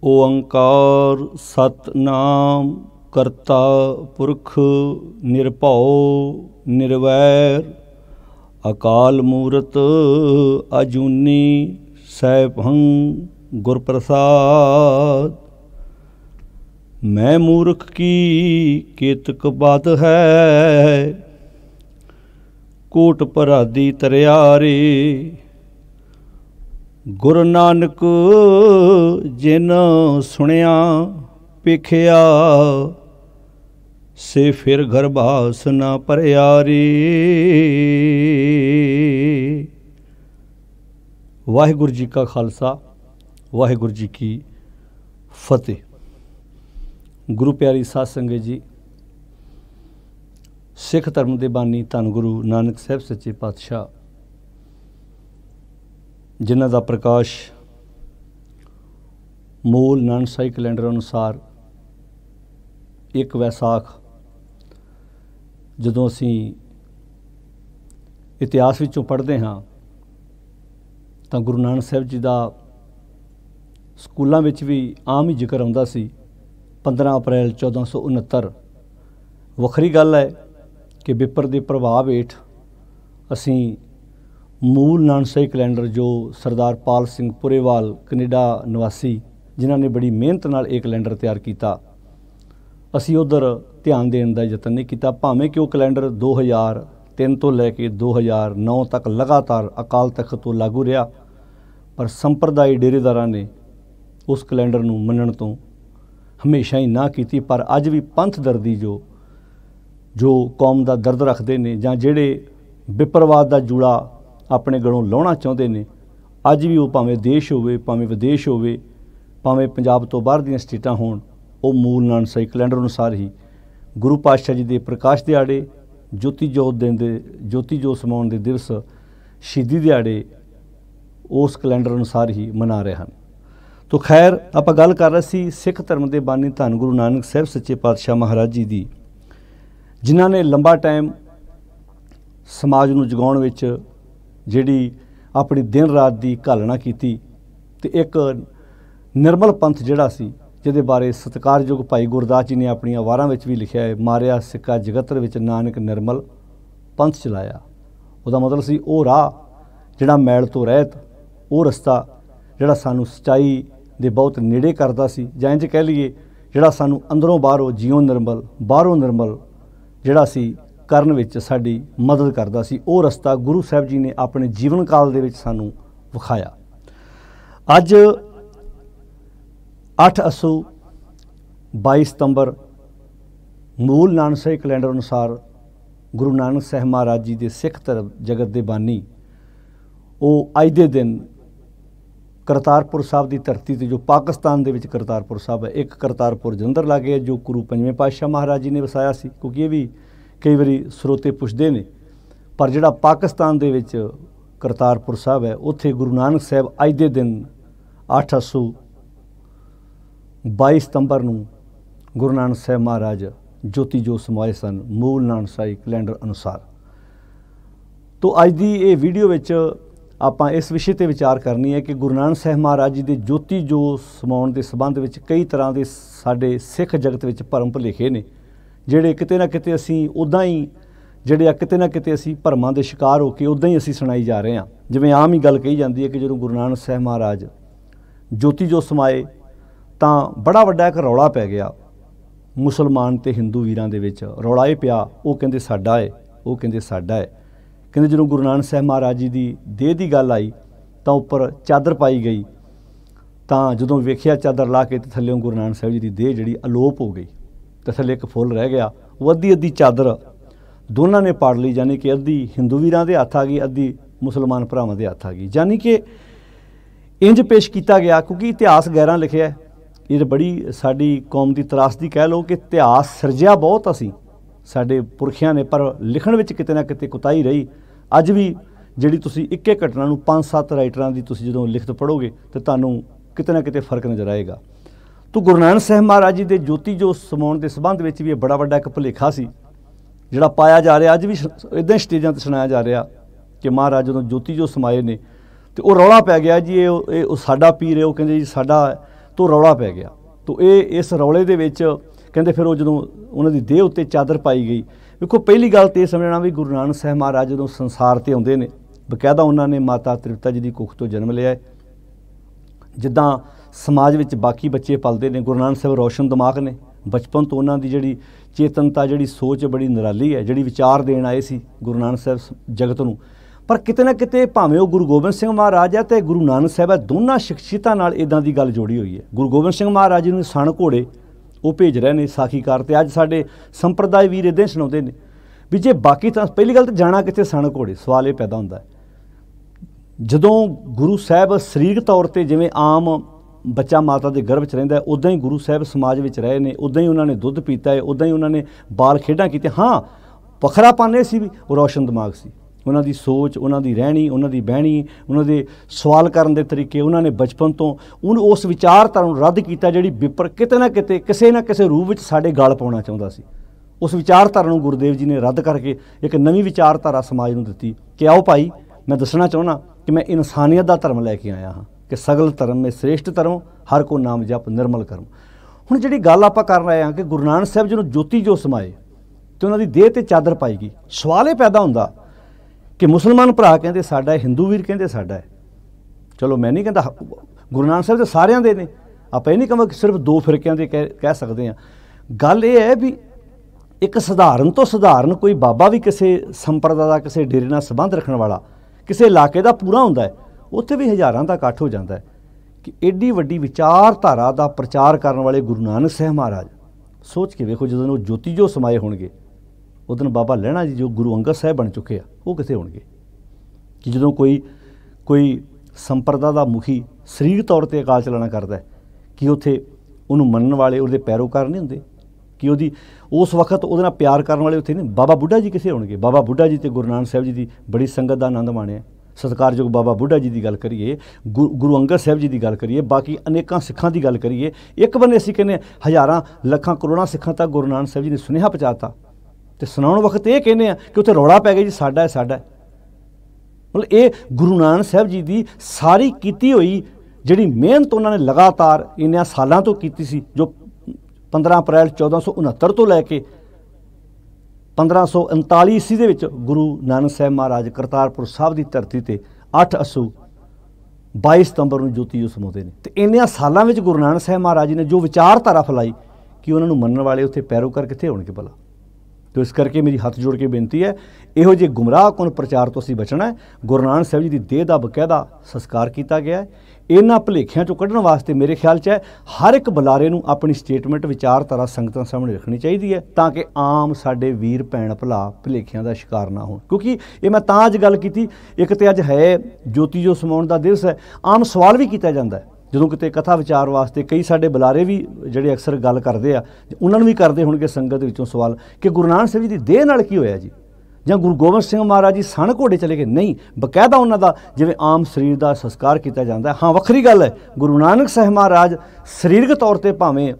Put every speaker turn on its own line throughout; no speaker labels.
ओंकार सतनाम करता पुरख निरभौ निर्वैर अकाल मूरत अजूनी सैभं गुरप्रसाद। मैं मूर्ख की केतक बात है कोट पराधी तरियारे। गुरु नानक जिन सुनिया पेखिया से फिर गर्भास न परियारे। वाहिगुरु जी का खालसा वाहिगुरु जी की फतेह। गुरु प्यारी साध संगत जी, सिख धर्म के बानी धन गुरु नानक साहब सच्चे पातशाह जिन्हां दा प्रकाश मूल नानकशाही कैलेंडर अनुसार 1 वैसाख जदों असी इतिहास विचों पढ़ते हाँ तो गुरु नानक साहब जी का स्कूलों में भी आम ही जिक्र आउंदा सी। 15 अप्रैल 1469 वखरी गल है कि विपर के प्रभाव हेठ असी मूल नानकशाही कैलेंडर जो सरदार पाल सिंह पुरेवाल कनेडा निवासी जिन्हों ने बड़ी मेहनत नाल एक कैलेंडर तैयार किया, असी उधर ध्यान देने का यतन नहीं किया। भावें कि वह कैलेंडर 2003 तो लैके 2009 तक लगातार अकाल तख्त तो लागू रहा, पर संप्रदायी डेरेदारां ने उस कैलेंडर नूं मनण तो हमेशा ही ना की। पर अज भी पंथ दर्दी जो कौम का दर्द रखते हैं जां जिहड़े विपरवाद का जूड़ा अपने गलों लाउणा चाहुंदे ने, अज भी वो भावें देश होवे भावें विदेश होवे भावें पंजाब तो बाहर दीयां स्टेटां होण, वो मूल नानकशाही कैलेंडर अनुसार ही गुरु पातशाह जी के प्रकाश दिहाड़े, ज्योति जोत दिन दे ज्योति जोत समाउण दे दिवस, शहीदी दिहाड़े उस कैलेंडर अनुसार ही मना रहे हैं। तो खैर आपां गल कर रहे सी सिख धर्म के बानी धन गुरु नानक साहब सच्चे पातशाह महाराज जी की, जिन्हां ने लंबा टाइम समाज नूं जगाउण विच जिहड़ी अपनी दिन रात की घालना की ते एक निर्मल पंथ जिहड़ा सी जिहदे बारे सत्कारयोग भाई गुरदास जी ने अपनी वारां विच भी लिखिया है, मारिया सिक्का जगतर विच नानक निर्मल पंथ चलाया। उहदा मतलब सी वो राह जिहड़ा मैल तो रहत, वो रस्ता जिहड़ा सानू सच्चाई दे बहुत नेड़े करदा सी, जां इंज कह लईए जिहड़ा सानू अंदरों बाहरों जियों निर्मल बाहरों निर्मल जिहड़ा सी करन विच साडी मदद करदा सी। वो रस्ता गुरु साहब जी ने अपने जीवन काल दे विच सानू विखाया। अज 8 असू 22 सितंबर मूल नानकशाही कैलेंडर अनुसार गुरु नानक साहब महाराज जी के सिख धर्म जगत के बानी वो अज दे दिन करतारपुर साहब की धरती ते जो पाकिस्तान दे विच करतारपुर साहब है, एक करतारपुर जलंधर लागे है जो गुरु 5वें पातशाह महाराज जी ने वसाया सी, क्योंकि ये भी कई बारी स्रोते पुछते हैं। पर जिहड़ा पाकिस्तान दे विच करतारपुर साहब है उत्थे गुरु नानक साहब अज दे दिन 8 असू 22 सितंबर नूं गुरु नानक साहब महाराज ज्योति जोत समाए सन मूल नानकशाही कैलेंडर अनुसार। तो अज दी ये वीडियो विच आपां इस विषय ते विचार करनी है कि गुरु नानक साहब महाराज जी दे ज्योति जोत समाउण दे संबंध विच कई तरह के साडे सिख जगत विच भरम भुलेखे ने, ਜਿਹੜੇ किते ना किते असी उदा ही ਜਿਹੜੇ किते ना किते असी भरमां दे शिकार हो के उदा ही असी सुनाई जा रहे हैं। जिवें आम ही गल कही जाती है कि जो गुरु नानक साहब महाराज ज्योति जो समाए तो बड़ा वड्डा एक रौला पै गया मुसलमान ते हिंदू वीरां दे विच। रौला ये पिया, वो कहंदे साडा है, वो कहंदे साडा है। कहंदे जो गुरु नानक साहब महाराज जी की देह की गल आई तो उपर चादर पाई गई, तो जदों वेखिया चादर ला के थल्लेों गुरु नानक साहब जी की देह जिहड़ी अलोप हो गई, तो थले एक फुल रह गया। वो अद्धी अद्धी चादर दोनों ने पाड़ ली, यानी कि अद्धी हिंदू वीरां दे हत्थ आ गई, अद्धी मुसलमान भरावां दे हत्थ आ गई। यानी कि इंज पेश किया गया, क्योंकि इतिहास गैरां लिखिया है। ये बड़ी साडी कौम की त्रासदी कह लो कि इतिहास सिरजिया बहुत असी साडे पुरखियां ने, पर लिखण विच किते ना किते कुताही रही। अज भी जिहड़ी तुसीं एक एक घटना नूं 5-7 राइटरां दी तुसीं जदों लिखत पढ़ोगे तो तुहानूं किते ना किते फर्क नज़र आएगा। तो गुरु नानक साहब महाराज जी के ज्योति जो समाउण के संबंध में भी बड़ा वड्डा एक भुलेखा सी जिहड़ा पाया जा रहा। अज भी इदां स्टेजां ते सुनाया जा रहा कि महाराज जदों ज्योति जो समाए ने तो वो रौला पै गया जी ये साडा पीर है, वो कहंदे जी साडा तो रौला पै गया। तो ये इस रौले दे विच कहंदे फिर वो जदों उन्हां दी देह उत्ते चादर पाई गई। देखो पहली गल तो ये समझना भी गुरु नानक साहब महाराज जदों संसार ते आउंदे ने बकायदा उन्होंने माता तृप्ता जी की कुख तो जन्म लिया है। जिद्दां समाज विच बाकी बच्चे पलते हैं, गुरु नानक साहब रोशन दिमाग ने, बचपन तो उन्हों की जिहड़ी चेतनता जिहड़ी सोच बड़ी निराली है, जिहड़ी विचार देण आए सी गुरु नानक साहब जगत नूं। पर किते ना किते भावें वो गुरु गोबिंद सिंह महाराज है तो गुरु नानक साहब है, दोनों शख्सियतां नाल इदां दी गल जोड़ी हुई है। गुरु गोबिंद सिंह महाराज जी नूं सण घोड़े वो भेज रहे हैं साखीकार, तो अज साडे संप्रदाय वीर इदां ही सुणाउंदे ने भी जे बाकी तो पहली गल तो जाना कित्थे सण घोड़े, सवाल ये पैदा हुंदा है। जदों गुरु साहब सरीरक तौर पर जिवें आम बच्चा माता के गर्भ च रहिंदा है, उदां ही गुरु साहब समाज में रहे ने, उदां ही उन्होंने दुध पीता है, उदां ही उन्होंने बाल खेडां कीतियां। हाँ वखरापन सी भी वो रोशन दिमाग सी, उन्हां दी सोच, उन्हां दी रहनी, उन्हां दी बहनी, उन्हां दे सवाल करन दे तरीके, उन्होंने बचपन तो उस विचारधारा नूं रद्द कीता जिहड़ी विपर किते ना किसे रूप विच साडे गल पाउणा चाहुंदा सी। उस विचारधारा नूं गुरुदेव जी ने रद्द करके एक नवीं विचारधारा समाज नूं दित्ती कि आओ भाई मैं दसना चाहुंदा कि मैं इंसानियत दा धर्म लैके आया हाँ कि सगल धर्म में श्रेष्ठ धर्म हर को नाम जप निर्मल कर्म। हुण जिहड़ी गल आपां करन आए हां कि गुरु नानक साहब जी नूं जोती जो समाए ते उन्हां दी देह ते चादर पाई गई, सवाल ये पैदा हुंदा कि मुसलमान भरा कहंदे साडा है, हिंदू वीर कहंदे साडा है। चलो मैं नहीं कहता गुरु नानक साहब तो सारियां दे ने, आपां ये नहीं कहां कि सिर्फ दो फिरकियां दे कह सकते हैं। गल ये है भी एक सधारण तो सधारण कोई बाबा भी किसी संप्रदा का किसी डेरे नाल संबंध रखने वाला किसी इलाके का पूरा हुंदा है, उत्थे भी हज़ारां दा इकट्ठ हो जाता है कि एडी वड्डी विचारधारा का प्रचार करने वाले गुरु नानक साहब महाराज सोच के वेखो जदों वो ज्योति जो समाए होणगे उस दिन बाबा लहणा जी जो गुरु अंगद साहब बन चुके हैं वो कित्थे होणगे कि जदों कोई संप्रदा का मुखी सरीरक तौर पर अकाल चलाना करता है कि उत्थे उन्होंने मनण वाले उहदे पैरोकार नहीं हुंदे कि उहदी उस वक्त उहदे नाल प्यार करने वाले उत्थे नहीं। बाबा बुढ़ा जी कित्थे होणगे? बाबा बुढ़ा जी तो गुरु नानक साहब जी की बड़ी संगत का आनंद माणिया। सत्कारयोग बाबा बुढ़ा जी की गल करिए, गुरु अंगद साहब जी की गल करिए, बाकी अनेकों सिखां की गल करिए, एक बन्ने असीं कहने हज़ारां लखां करोड़ां सिखां तक गुरु नानक साहब जी ने सुनेहा पहुँचाता तो सुनाउण वक्त ये कहने कि उत्थे रौला पै गया जी साडा है साडा है। मतलब ये गुरु नानक साहब जी की सारी कीती हुई जिहड़ी मेहनत उन्होंने लगातार इन्हां सालों तो कीती सी, जो 15 अप्रैल 1469 तो लैके 1539 ईस्वी दे विच गुरु नानक साहब महाराज करतारपुर साहब की धरती ते 8 असू 22 सितंबर को ज्योति जो समाते हैं। तो इन्हां सालों में गुरु नानक साहब महाराज जी ने जो विचारधारा फैलाई कि उन्होंने मनण वाले उत्थे पैरोकार कित्थे होणगे भला। तो इस करके मेरी हथ जोड़ के बेनती है इहो जे गुमराहकुन प्रचार तो असीं बचना है। गुरु नानक साहब जी की देह का बकायदा संस्कार किया गया है। इन्हां भुलेखिਆਂ चों कढ़ण वास्ते मेरे ख्याल च है हर एक बुलारे नूं अपनी स्टेटमेंट विचारधारा संगतां सामने रखनी चाहिए है ताकि आम साडे वीर भैण भला भुलेखिਆਂ का शिकार ना होण। क्योंकि ये मैं तां अज गल कीती, एक तो अज है ज्योति जो समाउण का दिवस है, आम सवाल भी किया जाता है ਜਦੋਂ किते कथा विचार वास्ते कई साडे बुलारे भी जिहड़े अक्सर गल करते आ उन्हां नूं भी करदे होणगे संगत विचों सवाल कि गुरु नानक साहब जी की देह नाल की होया जी, जां गुरु गोबिंद सिंह महाराज जी सण घोड़े चले गए? नहीं, बकायदा उन्हां दा जिवें आम शरीर का संस्कार किया जाता है। हाँ वखरी गल है गुरु नानक साहब महाराज सरीरक तौर पर भावें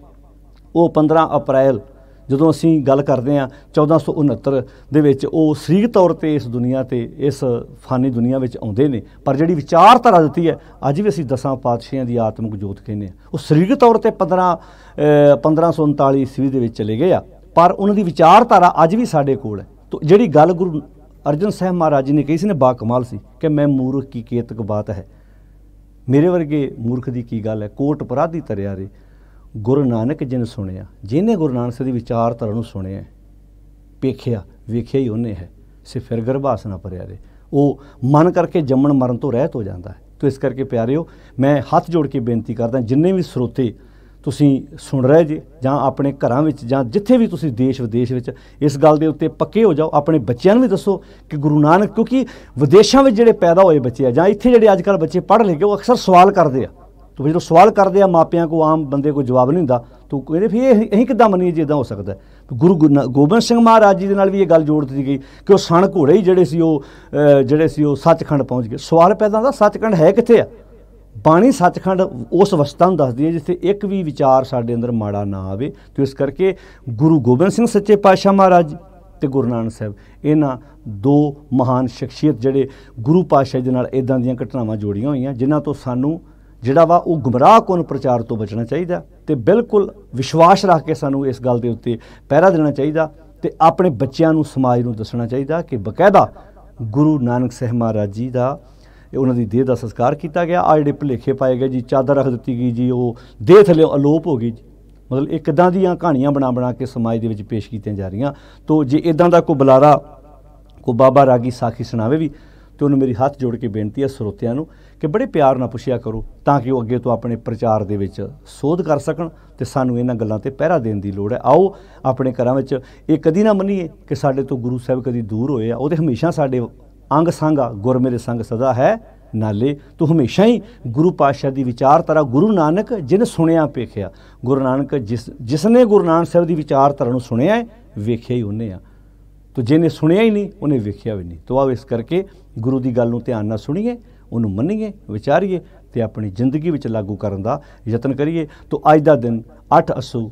वो 15 अप्रैल जदों असीं गल करते हैं 1469 दे विच वो सरीरक तौर पर इस दुनिया ते इस फानी दुनिया विच आउंदे ने, पर जिहड़ी विचारधारा दित्ती है अज भी असीं 10 पातशाहियां दी आत्मक जोत कहने वो सरीरक तौर पर 1539 ईस्वी दे विच चले गए आ, पर उन्हां दी विचारधारा अज भी साडे कोल है। तो जिहड़ी गल गुरु अर्जन साहब महाराज जी ने कही सी ने बाकमाल सी कि मैं मूर्ख की केतक बात है, मेरे वर्गे मूर्ख दी की गल है, कोट अपराधी तरिया रे गुरु नानक जिन सुनिया, जिन्हें गुरु नानक साहब की विचारधारा नूं सुनिया पेखिया वेखिया ही उन्हें है, से फिर गर्भास ना भरिया रे, वो मन करके जम्मण मरण तो रहत हो जाता है। तो इस करके प्यारिओ मैं हाथ जोड़ के बेनती करदा जिन्ने भी स्रोते तुसीं सुन रहे जे जां अपने घरां विच जां जिथे भी तुसीं देश विदेश विच इस गल दे उत्ते पक्के हो जाओ, अपने बच्चों भी दसो कि गुरु नानक, क्योंकि विदेशों में जिहड़े पैदा होए बच्चे जां इत्थे जिहड़े अजकल बच्चे पढ़ लिखे वो अक्सर सवाल करते हैं। तो जो सवाल करते हैं मापियां को आम बंदे को जवाब नहीं होंदा तो कहते फिर अं किद्दां मनीए जे इदां हो सकता है। गुरु गोबिंद सिंह महाराज जी दे नाल भी ये गल जोड़ दी गई कि वो सण घोड़े ही जिहड़े सी सचखंड पहुँच गए। सवाल पैदा होंदा सचखंड है कित्थे आ? बाणी सचखंड उस अवस्था नूं दसदी है जिथे एक भी विचार साडे अंदर माड़ा ना आवे। तो इस करके गुरु गोबिंद सिंह सच्चे पातशाह महाराज ते गुरु नानक साहब इन्हां दो महान शख्सियत जिहड़े गुरु पातशाह दे नाल इदां दीयां घटनावां जोड़ियां होईयां जिन्हां तो सानूं ਜਿਹੜਾ ਵਾ ਉਹ ਗੁੰਮਰਾਹਕੁਨ ਪ੍ਰਚਾਰ ਤੋਂ ਬਚਣਾ ਚਾਹੀਦਾ ਤੇ ਬਿਲਕੁਲ ਵਿਸ਼ਵਾਸ ਰੱਖ ਕੇ ਸਾਨੂੰ ਇਸ ਗੱਲ ਦੇ ਉੱਤੇ ਪਹਿਰਾ ਦੇਣਾ ਚਾਹੀਦਾ ਤੇ ਆਪਣੇ ਬੱਚਿਆਂ ਨੂੰ ਸਮਾਜ ਨੂੰ ਦੱਸਣਾ ਚਾਹੀਦਾ ਕਿ ਬਕਾਇਦਾ ਗੁਰੂ ਨਾਨਕ ਸਾਹਿਬ ਮਹਾਰਾਜ ਜੀ ਦਾ ਉਹਨਾਂ ਦੀ ਦੇਹ ਦਾ ਸੰਸਕਾਰ ਕੀਤਾ ਗਿਆ। ਆ ਜਿਹੜੇ ਭੁਲੇਖੇ ਪਾਏ ਗਏ ਜੀ, ਚਾਦਰ ਰੱਖ ਦਿੱਤੀ ਗਈ ਜੀ, ਉਹ ਦੇਹ ਥੱਲੇ ਅਲੋਪ ਹੋ ਗਈ ਜੀ, ਮਤਲਬ ਇਹ ਕਿੱਦਾਂ ਦੀਆਂ ਕਹਾਣੀਆਂ ਬਣਾ ਕੇ ਸਮਾਜ ਦੇ ਵਿੱਚ ਪੇਸ਼ ਕੀਤੀਆਂ ਜਾ ਰਹੀਆਂ। ਤੋ ਜੇ ਇੱਦਾਂ ਦਾ ਕੋਈ ਬੁਲਾਰਾ ਕੋਈ ਬਾਬਾ ਰਾਗੀ ਸਾਖੀ ਸੁਣਾਵੇ ਵੀ ਤੇ ਉਹਨੂੰ ਮੇਰੀ ਹੱਥ ਜੋੜ ਕੇ ਬੇਨਤੀ ਹੈ ਸਰੋਤਿਆਂ ਨੂੰ ਕਿ ਬੜੇ ਪਿਆਰ ਨਾਲ ਪੁੱਛਿਆ ਕਰੋ ਤਾਂ ਕਿ ਉਹ ਅੱਗੇ ਤੋਂ ਆਪਣੇ ਪ੍ਰਚਾਰ ਦੇ ਵਿੱਚ ਸੋਧ ਕਰ ਸਕਣ ਤੇ ਸਾਨੂੰ ਇਹਨਾਂ ਗੱਲਾਂ ਤੇ ਪਹਿਰਾ ਦੇਣ ਦੀ ਲੋੜ ਹੈ। ਆਓ ਆਪਣੇ ਘਰਾਂ ਵਿੱਚ ਇਹ ਕਦੀ ਨਾ ਮੰਨੀਏ ਕਿ ਸਾਡੇ ਤੋਂ ਗੁਰੂ ਸਾਹਿਬ ਕਦੀ ਦੂਰ ਹੋਏ ਆ, ਉਹ ਤੇ ਹਮੇਸ਼ਾ ਸਾਡੇ ਅੰਗ ਸੰਗ ਆ, ਗੁਰ ਮੇਰੇ ਸੰਗ ਸਦਾ ਹੈ ਨਾਲੇ। ਤੂੰ ਹਮੇਸ਼ਾ ਹੀ ਗੁਰੂ ਪਾਤਸ਼ਾਹ ਦੀ ਵਿਚਾਰਧਾਰਾ, ਗੁਰੂ ਨਾਨਕ ਜਿਹਨੇ ਸੁਣਿਆ ਵੇਖਿਆ, ਗੁਰੂ ਨਾਨਕ ਜਿਸਨੇ ਗੁਰੂ ਨਾਨਕ ਸਾਹਿਬ ਦੀ ਵਿਚਾਰਧਾਰਾ ਨੂੰ ਸੁਣਿਆ ਹੈ ਵੇਖਿਆ ਹੀ ਉਹਨੇ ਆ, ਤੋ ਜਿਹਨੇ ਸੁਣਿਆ ਹੀ ਨਹੀਂ ਉਹਨੇ ਵੇਖਿਆ ਵੀ ਨਹੀਂ। ਤੋ ਆਓ ਇਸ ਕਰਕੇ ਗੁਰੂ ਦੀ ਗੱਲ ਨੂੰ ਧਿਆਨ ਨਾਲ ਸੁਣੀਏ, ਉਹਨੂੰ ਮੰਨੀਏ, ਵਿਚਾਰੀਏ ਤੇ ਆਪਣੀ ਜ਼ਿੰਦਗੀ ਵਿੱਚ ਲਾਗੂ ਕਰਨ ਦਾ ਯਤਨ ਕਰੀਏ। ਤੋ ਅੱਜ ਦਾ ਦਿਨ 8 ਅੱਸੂ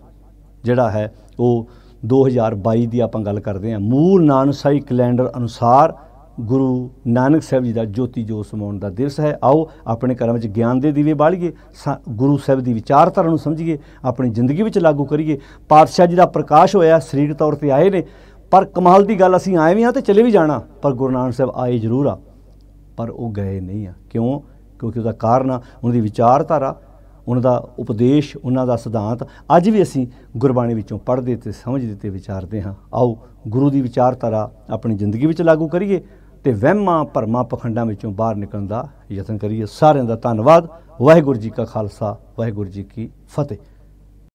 ਜਿਹੜਾ ਹੈ ਉਹ 2022 ਦੀ ਆਪਾਂ ਗੱਲ ਕਰਦੇ ਹਾਂ। ਮੂਲ ਨਾਨਕਸ਼ਾਹੀ ਕੈਲੰਡਰ ਅਨੁਸਾਰ ਗੁਰੂ ਨਾਨਕ ਸਾਹਿਬ ਜੀ ਦਾ ਜੋਤੀ ਜੋਤ ਸਮਾਉਣ ਦਾ ਦਿਵਸ ਹੈ। ਆਓ ਆਪਣੇ ਘਰਾਂ ਵਿੱਚ ਗਿਆਨ ਦੇ ਦੀਵੇ ਬਾਲੀਏ, ਗੁਰੂ ਸਾਹਿਬ ਦੀ ਵਿਚਾਰਧਾਰਾ ਨੂੰ ਸਮਝੀਏ, ਆਪਣੀ ਜ਼ਿੰਦਗੀ ਵਿੱਚ ਲਾਗੂ ਕਰੀਏ। ਪਾਤਸ਼ਾਹ ਜੀ ਦਾ ਪ੍ਰਕਾਸ਼ ਹੋਇਆ, ਸਰੀਰਕ ਤੌਰ 'ਤੇ ਆਏ ਨੇ, ਪਰ ਕਮਾਲ ਦੀ ਗੱਲ ਅਸੀਂ ਆਏ ਵੀ ਹਾਂ ਤੇ ਚਲੇ ਵੀ ਜਾਣਾ, ਪਰ ਗੁਰੂ ਨਾਨਕ ਸਾਹਿਬ ਆਏ ਜ਼ਰੂਰ ਆ ਪਰ ਉਹ ਗਏ ਨਹੀਂ ਆ। ਕਿਉਂ? ਕਿਉਂਕਿ ਉਹਦਾ ਕਾਰਨ ਆ ਉਹਨਾਂ ਦੀ ਵਿਚਾਰਧਾਰਾ, ਉਹਨਾਂ ਦਾ ਉਪਦੇਸ਼, ਉਹਨਾਂ ਦਾ ਸਿਧਾਂਤ ਅੱਜ ਵੀ ਅਸੀਂ ਗੁਰਬਾਣੀ ਵਿੱਚੋਂ ਪੜ੍ਹਦੇ ਤੇ ਸਮਝਦੇ ਤੇ ਵਿਚਾਰਦੇ ਹਾਂ। ਆਓ ਗੁਰੂ ਦੀ ਵਿਚਾਰਧਾਰਾ ਆਪਣੀ ਜ਼ਿੰਦਗੀ ਵਿੱਚ ਲਾਗੂ ਕਰੀਏ ਤੇ ਵਹਿਮਾਂ ਭਰਮਾਂ ਪਖੰਡਾਂ ਵਿੱਚੋਂ ਬਾਹਰ ਨਿਕਲਣ ਦਾ ਯਤਨ ਕਰੀਏ। ਸਾਰਿਆਂ ਦਾ ਧੰਨਵਾਦ। ਵਾਹਿਗੁਰੂ ਜੀ ਕਾ ਖਾਲਸਾ, ਵਾਹਿਗੁਰੂ ਜੀ ਕੀ ਫਤਿਹ।